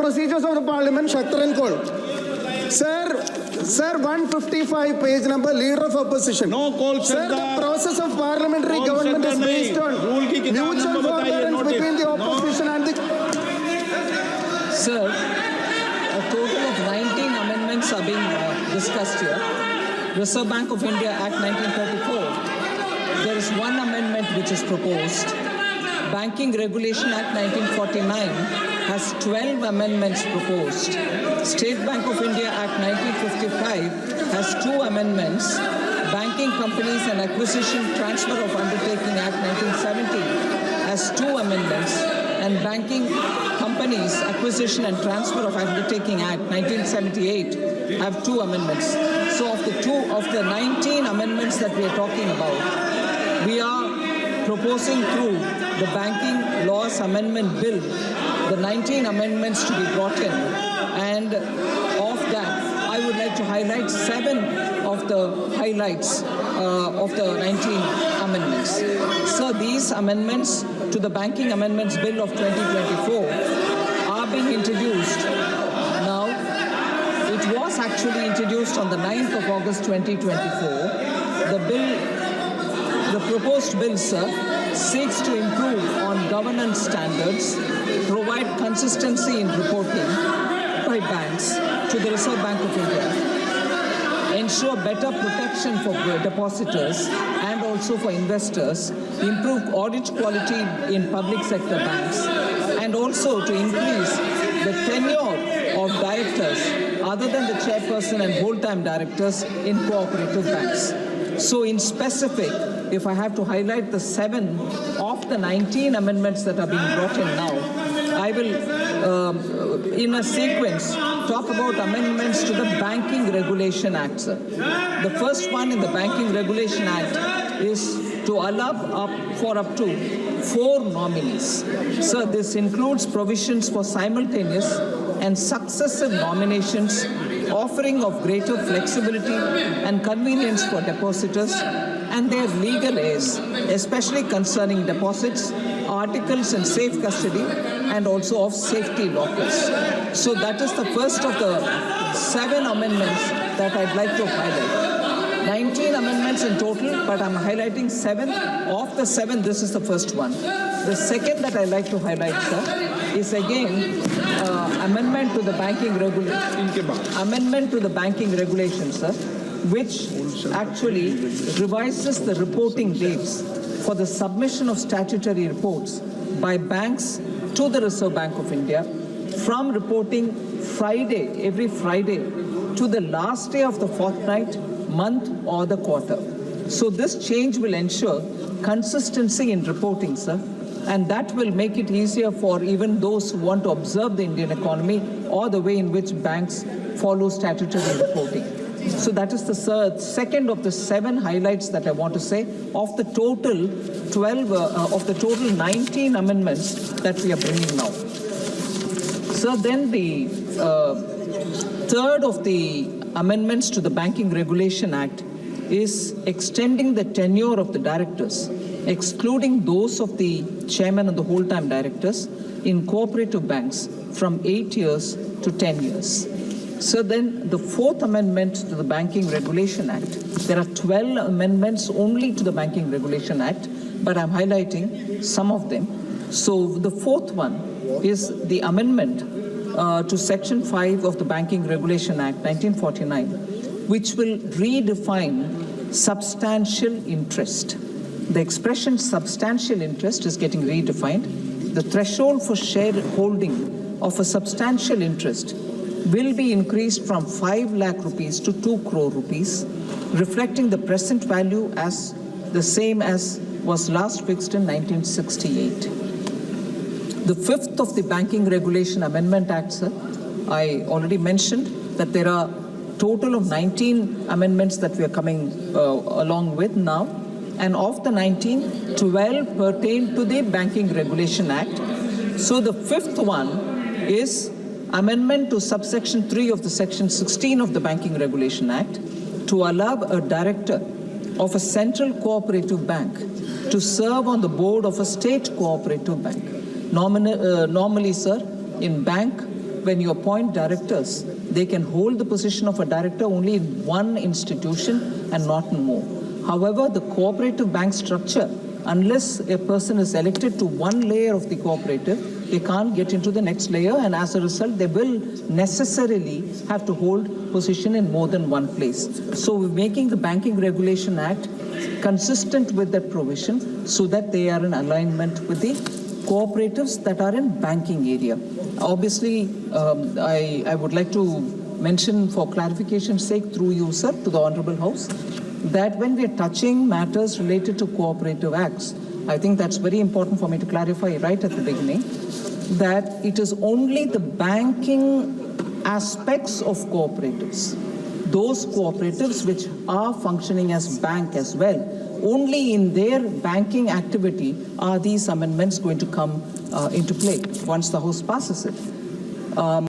procedures of the Parliament, Shaktaran Call. Sir, 155 page number, Leader of Opposition. No call, Sir, the process of parliamentary government is based on mutual forbearance between the opposition and the... Sir, a total of 19 amendments are being discussed here. Reserve Bank of India Act 1934. There is one amendment which is proposed. Banking Regulation Act 1949 has 12 amendments proposed. State Bank of India Act 1955 has 2 amendments. Banking Companies and Acquisition Transfer of Undertaking Act 1970 has 2 amendments. And Banking Companies Acquisition and Transfer of Undertaking Act 1978 have 2 amendments. So of the 19 amendments that we are talking about, we are proposing through the Banking Laws Amendment Bill the 19 amendments to be brought in, and of that I would like to highlight 7 of the highlights of the 19 amendments. So these amendments to the Banking Amendments Bill of 2024 are being introduced now. It was actually introduced on the 9th of August 2024. The proposed bill, sir, seeks to improve on governance standards, provide consistency in reporting by banks to the Reserve Bank of India, ensure better protection for depositors and also for investors, improve audit quality in public sector banks, and also to increase the tenure of directors other than the chairperson and whole-time directors in cooperative banks. So in specific, if I have to highlight the 7 of the 19 amendments that are being brought in now, I will, in a sequence, talk about amendments to the Banking Regulation Act, sir. The first one in the Banking Regulation Act is to allow up to 4 nominees. Sir, this includes provisions for simultaneous and successive nominations, offering of greater flexibility and convenience for depositors and their legal heirs, especially concerning deposits, articles in safe custody, and also of safety lockers. So that is the first of the 7 amendments that I'd like to highlight. 19 amendments in total, but I'm highlighting 7. Of the 7, this is the first one. The second that I'd like to highlight, sir, is again amendment to the banking regulation, sir, which actually revises the reporting dates for the submission of statutory reports by banks to the Reserve Bank of India from reporting every Friday, to the last day of the fortnight, month, or the quarter. So this change will ensure consistency in reporting, sir, and that will make it easier for even those who want to observe the Indian economy or the way in which banks follow statutory reporting. So that is the second of the 7 highlights that I want to say of the total 19 amendments that we are bringing now. So then the third of the amendments to the Banking Regulation Act is extending the tenure of the directors, excluding those of the chairman and the whole-time directors in cooperative banks from 8 years to 10 years. So then the 4th amendment to the Banking Regulation Act, there are 12 amendments only to the Banking Regulation Act, but I'm highlighting some of them. So the 4th one is the amendment to Section 5 of the Banking Regulation Act 1949, which will redefine substantial interest. The expression substantial interest is getting redefined. The threshold for shareholding of a substantial interest will be increased from 5 lakh rupees to 2 crore rupees, reflecting the present value as the same as was last fixed in 1968. The 5th of the Banking Regulation Amendment Act, sir, I already mentioned that there are total of 19 amendments that we are coming along with now. And of the 19, 12 pertain to the Banking Regulation Act. So the 5th one is amendment to subsection 3 of the section 16 of the Banking Regulation Act to allow a director of a central cooperative bank to serve on the board of a state cooperative bank. Normally, sir, in bank, when you appoint directors, they can hold the position of a director only in one institution and not in more. However, the cooperative bank structure, unless a person is elected to one layer of the cooperative, they can't get into the next layer, and as a result, they will necessarily have to hold position in more than one place. So we're making the Banking Regulation Act consistent with that provision so that they are in alignment with the cooperatives that are in banking area. Obviously, I would like to mention for clarification's sake through you, sir, to the Honorable House, that when we are touching matters related to cooperative acts, I think that's very important for me to clarify right at the beginning, that it is only the banking aspects of cooperatives, those cooperatives which are functioning as bank as well, only in their banking activity are these amendments going to come into play once the House passes it.